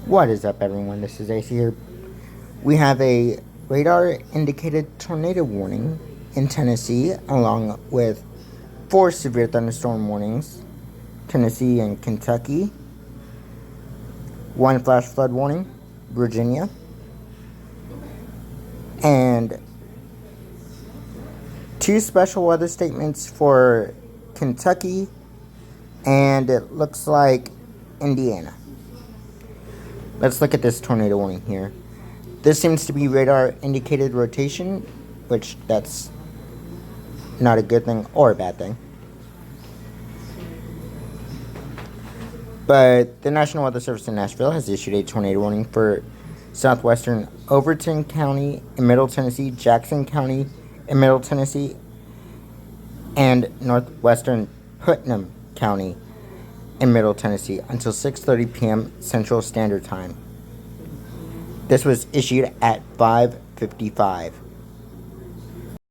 What is up, everyone? This is AC here. We have a radar indicated tornado warning in Tennessee, along with 4 severe thunderstorm warnings, Tennessee and Kentucky, 1 flash flood warning, Virginia, and 2 special weather statements for Kentucky, and it looks like Indiana. Let's look at this tornado warning here. This seems to be radar indicated rotation, which that's not a good thing or a bad thing. But the National Weather Service in Nashville has issued a tornado warning for southwestern Overton County in Middle Tennessee, Jackson County in Middle Tennessee, and northwestern Putnam County in Middle Tennessee until 6:30 p.m. Central Standard Time. This was issued at 5:55